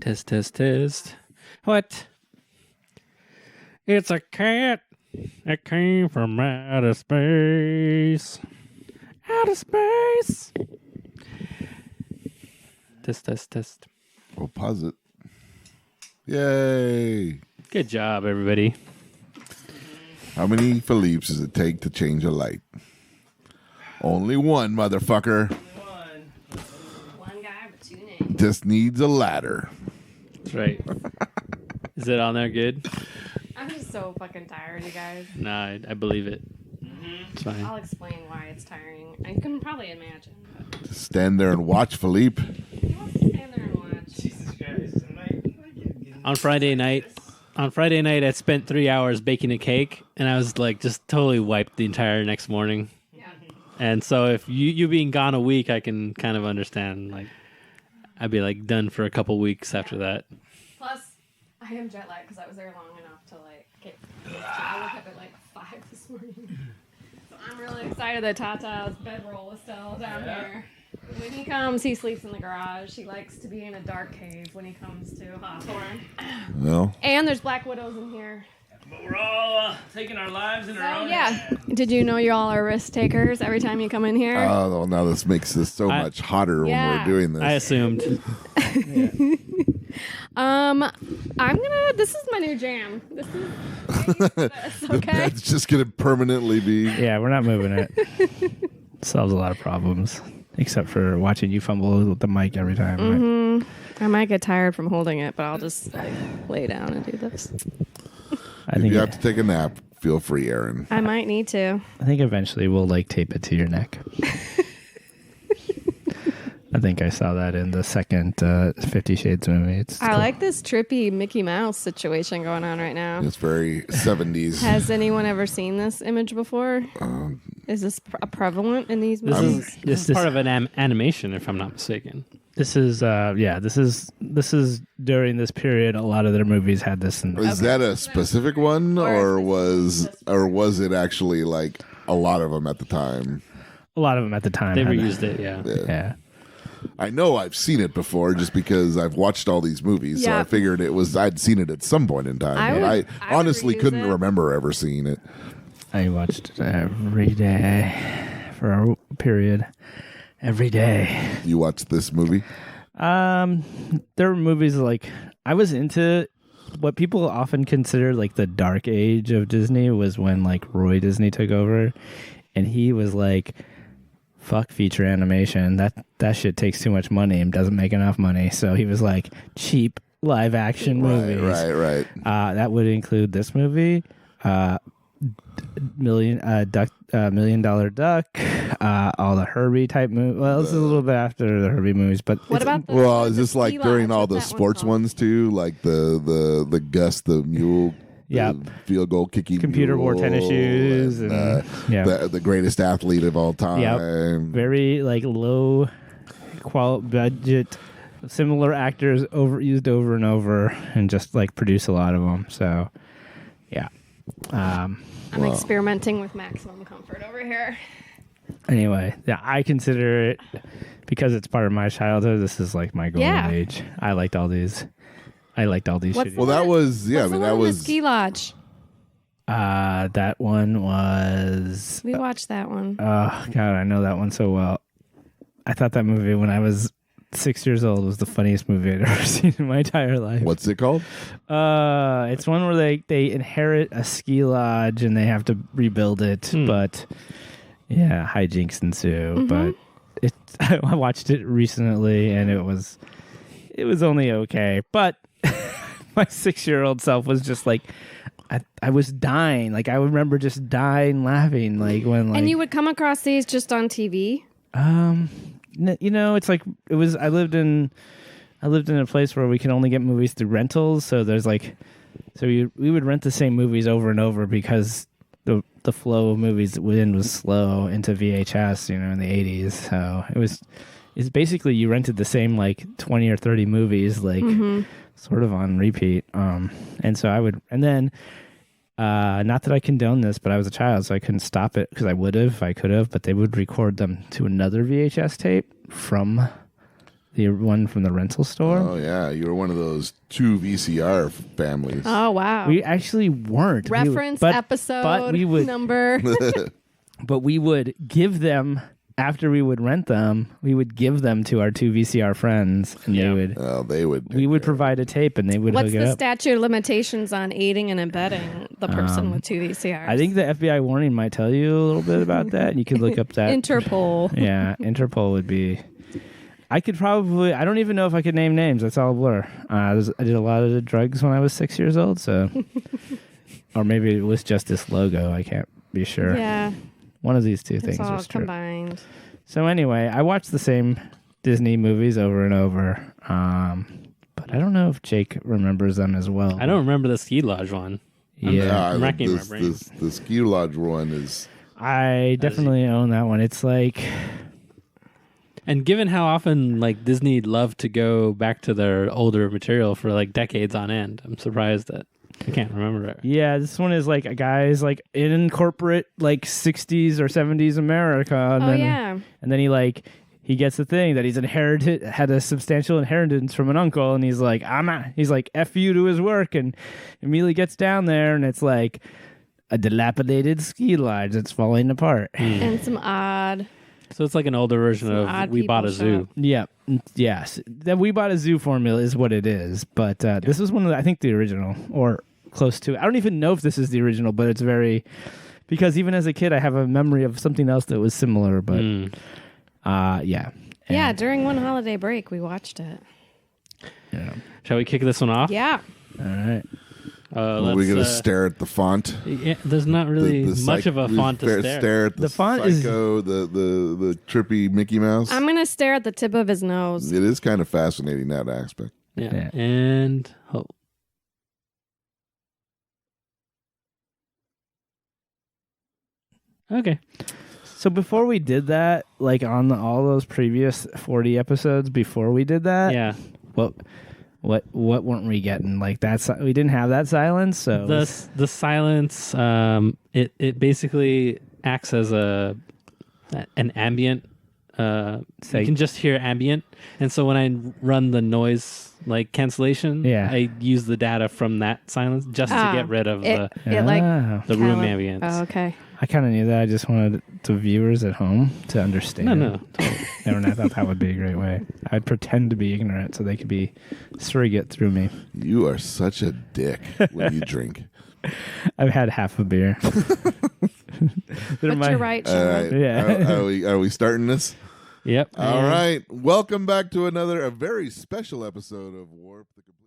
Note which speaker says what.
Speaker 1: Test, test, test. What? It's a cat. It came from outer space. Outer space. Test, test, test.
Speaker 2: Oh, pause it. Yay.
Speaker 1: Good job, everybody.
Speaker 2: How many Philippe's does it take to change a light? Only one, motherfucker.
Speaker 3: One guy with two names.
Speaker 2: Just needs a ladder.
Speaker 1: That's right. Is it on there good?
Speaker 3: I'm just so fucking tired, you guys.
Speaker 1: Nah, I believe it. It's fine.
Speaker 3: I'll explain why it's tiring. I can probably imagine. But
Speaker 2: Just stand there and watch, Philippe.
Speaker 3: who wants to stand there and watch?
Speaker 4: Jesus Christ.
Speaker 1: On Friday night, I spent 3 hours baking a cake, and I was like just totally wiped the entire next morning.
Speaker 3: Yeah.
Speaker 1: And so if you being gone a week, I can kind of understand. Like, I'd be like done for a couple weeks after that.
Speaker 3: Plus, I am jet lagged because I was there long enough to like get. I woke up at like 5 this morning. So I'm really excited that Tata's bedroll is still down here. When he comes, he sleeps in the garage. He likes to be in a dark cave when he comes to Hawthorne.
Speaker 2: No.
Speaker 3: And there's black widows in here.
Speaker 4: But we're all taking our lives in our
Speaker 3: So
Speaker 4: own
Speaker 3: yeah,
Speaker 4: hands.
Speaker 3: did you know you all are risk takers every time you come in here?
Speaker 2: Oh, well, now this makes this so much hotter
Speaker 3: Yeah.
Speaker 2: when we're doing this.
Speaker 1: I assumed.
Speaker 3: This is my new jam. This is this, okay?
Speaker 2: It's just going to permanently be.
Speaker 5: Yeah, we're not moving it. Solves a lot of problems, except for watching you fumble with the mic every time. Right?
Speaker 3: I might get tired from holding it, but I'll just like lay down and do this.
Speaker 5: I
Speaker 2: If
Speaker 5: think
Speaker 2: you have to take a nap, feel free, Aaron.
Speaker 3: I might need to.
Speaker 5: I think eventually we'll like tape it to your neck. I think I saw that in the second 50 Shades movie. It's
Speaker 3: I
Speaker 5: cool.
Speaker 3: like this trippy Mickey Mouse situation going on right now.
Speaker 2: It's very 70s.
Speaker 3: Has anyone ever seen this image before? Is this prevalent in these
Speaker 1: This
Speaker 3: movies?
Speaker 1: is part of an animation, if I'm not mistaken.
Speaker 5: This is this is during this period. A lot of their movies had this. In
Speaker 2: Is that a specific one, or was it actually like a lot of them at the time?
Speaker 5: a lot of them at the time.
Speaker 1: They
Speaker 5: had
Speaker 1: reused it, yeah.
Speaker 5: Yeah.
Speaker 2: I know I've seen it before just because I've watched all these movies, so
Speaker 3: Yeah.
Speaker 2: I figured I'd seen it at some point in time.
Speaker 3: I
Speaker 2: But
Speaker 3: would
Speaker 2: I honestly
Speaker 3: reuse
Speaker 2: couldn't
Speaker 3: it.
Speaker 2: remember ever seeing it.
Speaker 5: I watched it every day for a period. Every day.
Speaker 2: You watched this movie?
Speaker 5: There were movies like I was into what people often consider like the dark age of Disney was when like Roy Disney took over, and he was like, fuck feature animation. That shit takes too much money and doesn't make enough money. So he was like, cheap live action movies.
Speaker 2: Right.
Speaker 5: That would include this movie, Million Dollar Duck, all the Herbie type movies. Well, this is a little bit after the Herbie movies, but
Speaker 3: What about the
Speaker 2: Well,
Speaker 3: what
Speaker 2: is
Speaker 3: the
Speaker 2: this like
Speaker 3: ski
Speaker 2: during
Speaker 3: lodge?
Speaker 2: all
Speaker 3: What's
Speaker 2: the
Speaker 3: that one
Speaker 2: sports
Speaker 3: called?
Speaker 2: ones too? Like the Gus the mule,
Speaker 5: Yep.
Speaker 2: the field goal kicking
Speaker 5: Computer wore tennis
Speaker 2: mule,
Speaker 5: shoes and yeah.
Speaker 2: the greatest athlete of all time.
Speaker 5: Very like low budget, similar actors used over and over, and just like produce a lot of them. So, yeah.
Speaker 3: I'm experimenting with maximum comfort over here.
Speaker 5: Anyway, yeah, I consider it because it's part of my childhood. This is like my golden
Speaker 3: Yeah.
Speaker 5: age. I liked all these.
Speaker 3: What's
Speaker 5: shitty.
Speaker 2: Well, that was
Speaker 3: What's the
Speaker 2: that
Speaker 3: one in
Speaker 2: was
Speaker 3: the ski lodge.
Speaker 5: That one was.
Speaker 3: We watched that one.
Speaker 5: Oh God, I know that one so well. I thought that movie when I was 6 years old was the funniest movie I'd ever seen in my entire life.
Speaker 2: what's it called?
Speaker 5: It's one where they inherit a ski lodge and they have to rebuild it, but yeah, hijinks ensue. But I watched it recently and it was only okay. But my 6-year-old self was just like, I was dying. Like I remember just dying laughing. Like when like
Speaker 3: And you would come across these just on TV?
Speaker 5: it's like it was. I lived in a place where we can only get movies through rentals. So there's like, we would rent the same movies over and over because the flow of movies within was slow into VHS. In the 80s. So it's basically you rented the same like 20 or 30 movies like sort of on repeat. And so I would, and then. Not that I condone this, but I was a child, so I couldn't stop it because I could have, but they would record them to another VHS tape from the one from the rental store.
Speaker 2: Oh yeah, you were one of those 2 VCR families.
Speaker 3: Oh wow.
Speaker 5: We actually weren't.
Speaker 3: Reference
Speaker 5: but
Speaker 3: episode
Speaker 5: we would,
Speaker 3: number.
Speaker 5: but we would give them after we would rent them. We would give them to our 2 VCR friends, and
Speaker 2: They would.
Speaker 5: we would provide a tape, and they would
Speaker 3: What's
Speaker 5: hook it
Speaker 3: the
Speaker 5: up.
Speaker 3: statute of limitations on aiding and abetting the person with 2 VCRs?
Speaker 5: I think the FBI warning might tell you a little bit about that, and you could look up that.
Speaker 3: Interpol.
Speaker 5: Yeah, Interpol would be. I could probably. I don't even know if I could name names. That's all a blur. I did a lot of the drugs when I was 6 years old, so. Or maybe it was just this logo. I can't be sure.
Speaker 3: Yeah.
Speaker 5: One of these two things
Speaker 3: It's all
Speaker 5: was true.
Speaker 3: combined.
Speaker 5: So anyway, I watched the same Disney movies over and over, but I don't know if Jake remembers them as well.
Speaker 1: I don't remember the ski lodge one.
Speaker 5: Yeah,
Speaker 1: I'm racking my brain.
Speaker 2: The ski lodge one is.
Speaker 5: I definitely own that one. It's like,
Speaker 1: And given how often like Disney loved to go back to their older material for like decades on end, I'm surprised that I can't remember it.
Speaker 5: yeah, this one is like a guy's like in corporate like 60s or 70s America. And then, he gets the thing that had a substantial inheritance from an uncle, and he's like, F you to his work, and immediately gets down there, and it's like a dilapidated ski lodge that's falling apart.
Speaker 3: And some odd.
Speaker 1: So it's like an older version
Speaker 3: Some
Speaker 1: of
Speaker 3: odd
Speaker 1: We Bought a
Speaker 3: people
Speaker 1: Zoo.
Speaker 3: shop.
Speaker 5: Yeah, yes. The We Bought a Zoo formula is what it is, but this is one of the, I think the original, or close to it. I don't even know if this is the original, but it's very, because even as a kid, I have a memory of something else that was similar, but yeah.
Speaker 3: Yeah, during one holiday break, we watched it.
Speaker 5: Yeah.
Speaker 1: Shall we kick this one off?
Speaker 3: Yeah.
Speaker 5: All right.
Speaker 2: Are we going to stare at the font?
Speaker 1: Yeah, there's not really much of a font to stare.
Speaker 2: At the
Speaker 5: font
Speaker 2: Psycho, the trippy Mickey Mouse.
Speaker 3: I'm going to stare at the tip of his nose.
Speaker 2: It is kind of fascinating, that aspect.
Speaker 1: Yeah. And hope. Okay.
Speaker 5: So before we did that, like on all those previous 40 episodes before we did that,
Speaker 1: Yeah.
Speaker 5: what weren't we getting? Like we didn't have that silence, so
Speaker 1: The silence, it basically acts as an ambient. You can just hear ambient, and so when I run the noise cancellation, I use the data from that silence just to get rid of the room ambience.
Speaker 3: Oh, okay.
Speaker 5: I kind of knew that. I just wanted the viewers at home to understand.
Speaker 1: No.
Speaker 5: And I thought that would be a great way. I'd pretend to be ignorant so they could be surrogate through me.
Speaker 2: You are such a dick when you drink.
Speaker 5: I've had half a beer.
Speaker 3: But you're right, Sean.
Speaker 2: All right.
Speaker 5: Yeah.
Speaker 2: Are we starting this?
Speaker 1: Yep.
Speaker 2: All right. Welcome back to a very special episode of Warp the Complete.